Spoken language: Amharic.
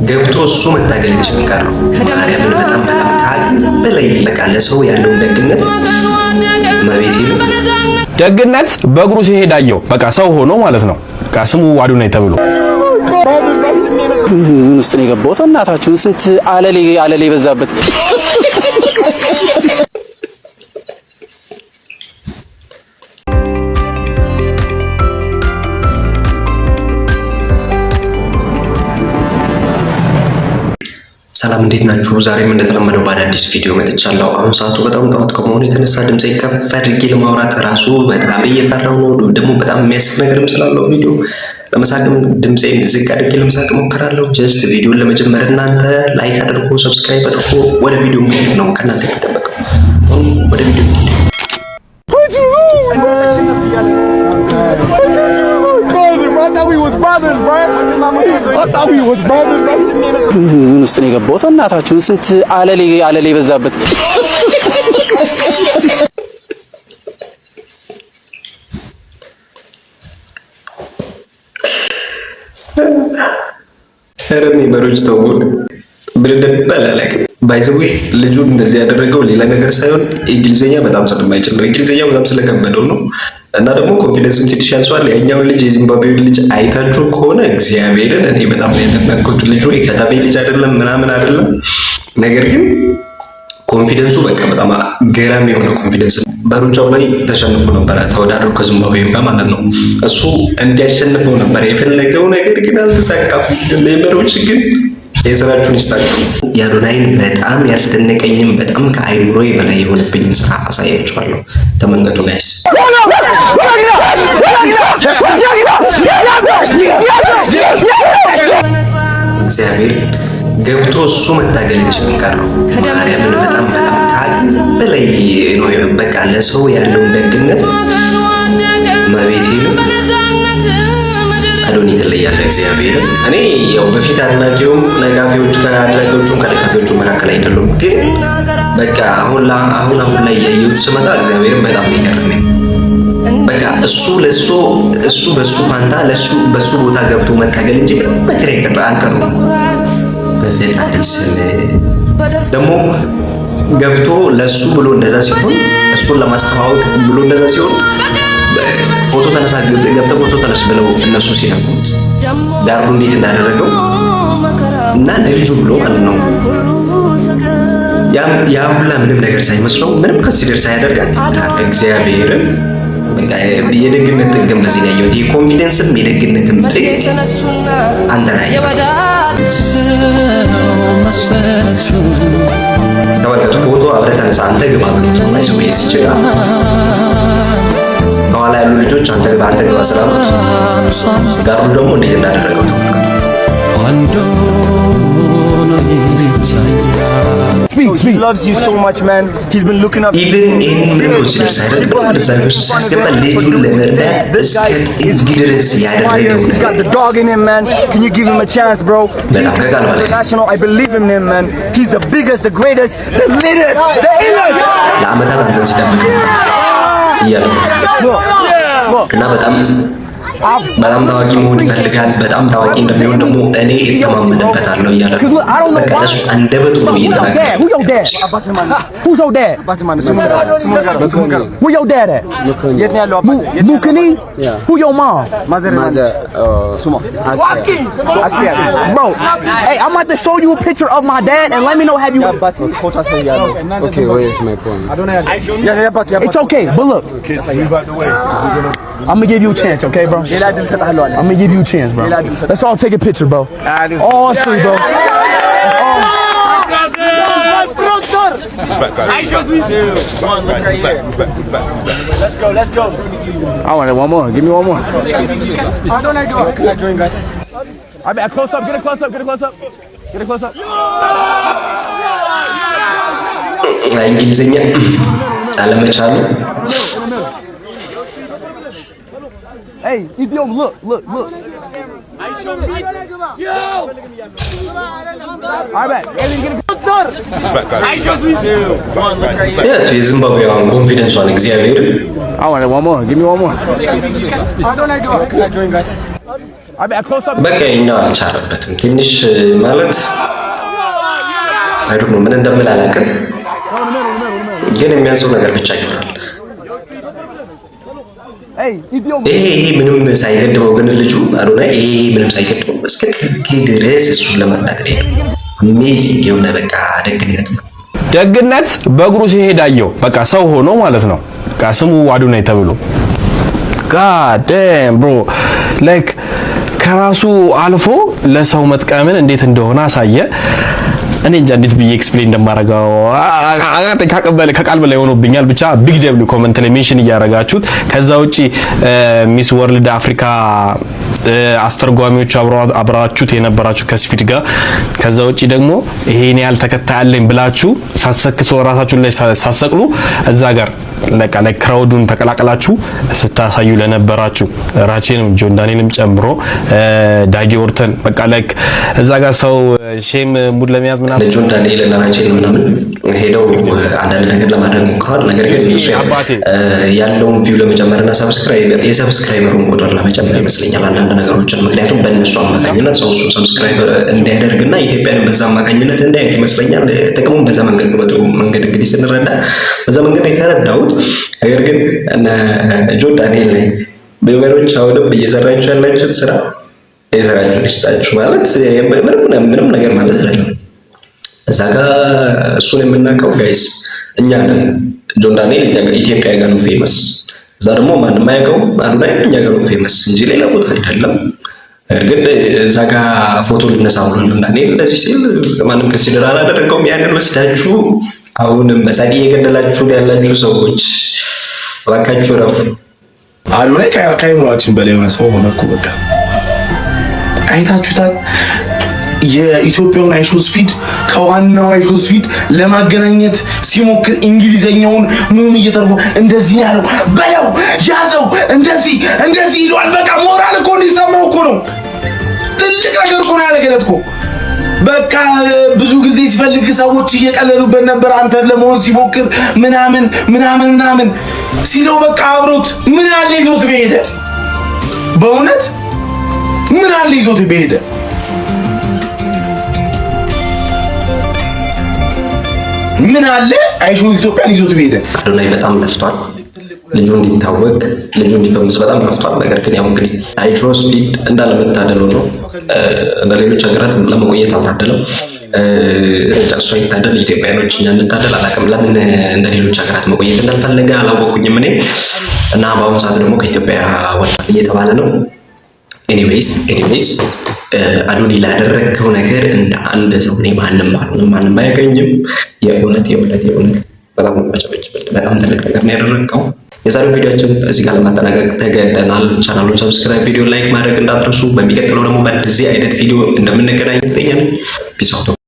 ገብቶ እሱ መታገል እንጂ የሚቀረው ማርያምን በጣም ከአቅም በላይ በቃ ለሰው ያለው ደግነት መቤቴ ነው። ደግነት በእግሩ ሲሄድ አየው። በቃ ሰው ሆኖ ማለት ነው። በቃ ስሙ አዶናይ ተብሎ ምን ውስጥ ነው የገባው? እናታችሁን ስንት አለሌ በዛበት ሰላም እንዴት ናችሁ? ዛሬም እንደተለመደው በአዳዲስ ቪዲዮ መጥቻለሁ። አሁን ሰዓቱ በጣም ጠዋት ከመሆኑ የተነሳ ድምጼ ከፍ አድርጌ ለማውራት ራሱ በጣም እየፈራሁ ነው። ደግሞ በጣም የሚያስቅ ነገርም ስላለው ቪዲዮ ለመሳቅም ድምጼን ዝቅ አድርጌ ለመሳቅ ሞክራለሁ። ጀስት ቪዲዮን ለመጀመር እናንተ ላይክ አድርጉ፣ ሰብስክራይብ አድርጉ። ወደ ቪዲዮ መሄድ ነው ከእናንተ የሚጠበቀው። ወደ ቪዲዮ ምን ውስጥ ነው የገባው? እናታችሁን ስንት አለሌ በዛበት ረሚ በሮጅ ተውል ብለደበላላክ ባይዘዌ ልጁን እንደዚህ ያደረገው ሌላ ነገር ሳይሆን እንግሊዘኛ በጣም ስለማይችል ነው። እንግሊዘኛ በጣም ስለከበደው ነው። እና ደግሞ ኮንፊደንስም ትንሽ ያንሷል። ያኛውን ልጅ የዚምባብዌውን ልጅ አይታችሁ ከሆነ እግዚአብሔርን እኔ በጣም ያደነቅኩት ልጁ የከተሜ ልጅ አይደለም ምናምን አይደለም። ነገር ግን ኮንፊደንሱ በቃ በጣም ገራሚ የሆነ ኮንፊደንስ ነው። በሩጫው ላይ ተሸንፎ ነበረ ተወዳድሮ ከዚምባብዌው ጋር ማለት ነው። እሱ እንዲያሸንፈው ነበር የፈለገው፣ ነገር ግን አልተሳካም። ሜምበሮች ግን የስራችሁን ይስጣችሁ። የአዶናይን በጣም ያስደነቀኝም በጣም ከአይምሮዬ በላይ የሆነብኝን ስራ አሳያችኋለሁ። ተመልከቱ ጋይስ። እግዚአብሔር ገብቶ እሱ መታገል እንጂ የሚቀረው ማርያምን በጣም ከአቅም በላይ ነው። በቃ ለሰው ያለው ደግነት መቤቴ ነው። አዶኒ ትለያለህ። እግዚአብሔር እኔ ያው በፊት አድናቂውም ነጋፊዎቹ ከአድናቂዎቹም ከደጋፊዎቹ መካከል አይደሉም፣ ግን በቃ አሁን ላይ ያየሁት ስመጣ እግዚአብሔርን በጣም ይገርመኝ። በቃ እሱ በሱ ፋንታ በሱ ቦታ ገብቶ መታገል እንጂ በትሬ ቀረ አንቀሩ በፈጣሪ ስም ደግሞ ገብቶ ለሱ ብሎ እንደዛ ሲሆን እሱን ለማስተዋወቅ ብሎ እንደዛ ሲሆን ፎቶ ተነሳ ገብተ ፎቶ ተነስ ብለው እነሱ ሲነኩት ዳሩ እንዴት እንዳደረገው እና ለልጁ ብሎ ማለት ነው። ያ ሁላ ምንም ነገር ሳይመስለው ምንም ከሲደር ሳያደርጋት እግዚአብሔርን በቃ የደግነት ጥግም በዚህ ላይ ያየሁት የኮንፊደንስም የደግነትም ጥግ አንተ ላይ ተመልከቱ። ፎቶ አብረህ ተነሳ አንተ ግባ ብሎት ነው ላይ ሰው ይስችላ ከኋላ ያሉ ልጆች አንተ ግባ ስላሉት ጋሩ ደግሞ እንዴት እንዳደረገው He loves you so much, man. He's been looking up. Even in consider side, he's got the dog in him, man. Can you give him a chance, bro? International, I believe in him, man. He's the biggest, the greatest, the latest, the illest. በጣም ታዋቂ መሆን ይፈልጋል። በጣም ታዋቂ እንደሚሆን ደግሞ እኔ እተማመንበታለሁ እያለ በቃ እሱ አንደበቱ ነው እየተናገረ። Who's your dad? Who your dad at? Mukini? Who your mom? Sumo. Bro, hey, I'm about to show you a picture of my dad and let me know have you. Okay, where's my point? It's okay, but look. I'm gonna give you a chance, okay, bro? I'm gonna give you a chance, bro. Let's all take a picture, bro. All three, bro. Let's go. I want it one more. Give me one more. Can I join, guys? All right, close up. Get a close up. እንግሊዘኛ አለመቻሉ Hey, Ethiopia, look. Yo! All right, get a የዚምባብዌዋን ኮንፊደንሷን እግዚአብሔር I want it one more. Give me one more. Can I join, guys? በቃ እኛ አልቻለበትም ትንሽ ማለት አይዶ ነው ምን እንደምል አላውቅም ግን የሚያንሰው ነገር ብቻ ይሆናል ይሄ ምንም ሳይገድበው ግን ልጁ አዶናይ ይሄ ምንም ሳይገድበው እስከ ጥግ ድረስ እሱን ለማናገር አሜዚንግ የሆነ በቃ ደግነት በእግሩ ሲሄድ አየው በቃ ሰው ሆኖ ማለት ነው በቃ ስሙ አዶናይ ተብሎ God damn bro like ከራሱ አልፎ ለሰው መጥቀምን እንዴት እንደሆነ አሳየ እኔ እንጃ እንዴት ብዬ ኤክስፕሌን እንደማደርገው ከቃል በላይ ሆኖብኛል ብቻ ቢግ ደብሊው ኮሜንት ላይ ሜንሽን እያደረጋችሁት ከዛ ውጪ ሚስ ወርልድ አፍሪካ አስተርጓሚዎች አብራችሁት የነበራችሁ ከስፒድ ጋር ከዛ ውጪ ደግሞ ይሄን ያህል ተከታይ አለኝ ብላችሁ ሳሰክሱ ራሳችሁን ላይ ሳሰቅሉ እዛ ጋር ለቃ ክራውዱን ተቀላቀላችሁ ስታሳዩ ለነበራችሁ ራቼንም ጆን ዳንኤልም ጨምሮ ዳጊ ወርተን በቃ እዛ ጋር ሰው ሼም ሙድ ለሚያዝ ምናምን ጆን ዳንኤል እና ራቼን ምናምን ሄደው አንዳንድ ነገር ለማድረግ ሞክረዋል ነገር ግን እሱ ያለውን ቪው ለመጨመርና የሰብስክራይበሩን ቁጥር ለመጨመር ይመስለኛል አንዳንድ ነገሮችን ምክንያቱም በእነሱ አማካኝነት ሰው እሱ ሰብስክራይበር እንዲያደርግና ኢትዮጵያን በዛ አማካኝነት እንዲያዩት ይመስለኛል ጥቅሙን በዛ መንገድ በጥሩ መንገድ እንግዲህ ስንረዳ በዛ መንገድ የተረዳው ነገር ግን ጆን ዳንኤል ላይ በመሮች አሁንም እየሰራችሁ ያላችሁት ስራ የሰራችሁ ልስጣችሁ ማለት ምንም ነገር ማለት አይደለም እዛ ጋር እሱን የምናውቀው ጋይስ እኛ ነን ጆን ዳንኤል ኢትዮጵያ ጋር ነው ፌመስ እዛ ደግሞ ማንም ማያውቀው አዶናይ እኛ ጋር ነው ፌመስ እንጂ ሌላ ቦታ አይደለም ግን እዛ ጋር ፎቶ ልነሳ ብሎ ጆን ዳንኤል እንደዚህ ሲል ማንም ከሲደራ አላደረገውም ያንን ወስዳችሁ አሁንም በሳቂ እየገደላችሁ ያላችሁ ሰዎች እባካችሁ ረፉ አዶናይ ከአይምሯችን በላይ የሆነ ሰው ሆነ እኮ በቃ አይታችሁታል የኢትዮጵያውን አይሾ ስፒድ ከዋናው አይሾ ስፒድ ለማገናኘት ሲሞክር እንግሊዘኛውን ምንም እየተርጎ እንደዚህ ያለው በለው ያዘው እንደዚህ ይሏል በቃ ሞራል እኮ እንዲሰማው እኮ ነው ትልቅ ነገር እኮ ነው ያደረገለት እኮ በቃ ብዙ ጊዜ ሲፈልግ ሰዎች እየቀለሉበት ነበር አንተ ለመሆን ሲሞክር ምናምን ሲለው በቃ አብሮት ምን አለ ይዞት በሄደ በእውነት ምን አለ ይዞት በሄደ ምን አለ አይሾ ኢትዮጵያን ይዞት በሄደ አዶናይ በጣም ለፍቷል ልጁ እንዲታወቅ ልጁ እንዲፈምስ በጣም ለፍቷል ነገር ግን ያው እንግዲህ አይሾ ስፒድ እንዳለመታደሉ ነው እንደሌሎች ሀገራት ለመቆየት አልታደለም እሱ ይታደል ኢትዮጵያኖች እኛ እንታደል አላውቅም ለምን እንደሌሎች ሀገራት መቆየት እንዳልፈለገ አላወቁኝም እኔ እና በአሁኑ ሰዓት ደግሞ ከኢትዮጵያ ወጣ እየተባለ ነው ኤኒዌይስ አዶኒ ላደረገው ነገር እንደ አንድ ሰው እኔ ማንም አያገኝም የእውነት በጣም በጣም ትልቅ ነገር ነው ያደረገው የዛሬው ቪዲዮአችን እዚህ ጋር ለማጠናቀቅ ተገደናል ቻናሉን ሰብስክራይብ ቪዲዮ ላይክ ማድረግ እንዳትረሱ በሚቀጥለው ደግሞ በዚህ አይነት ቪዲዮ እንደምንገናኝ ተገናኝ ፒስ አውት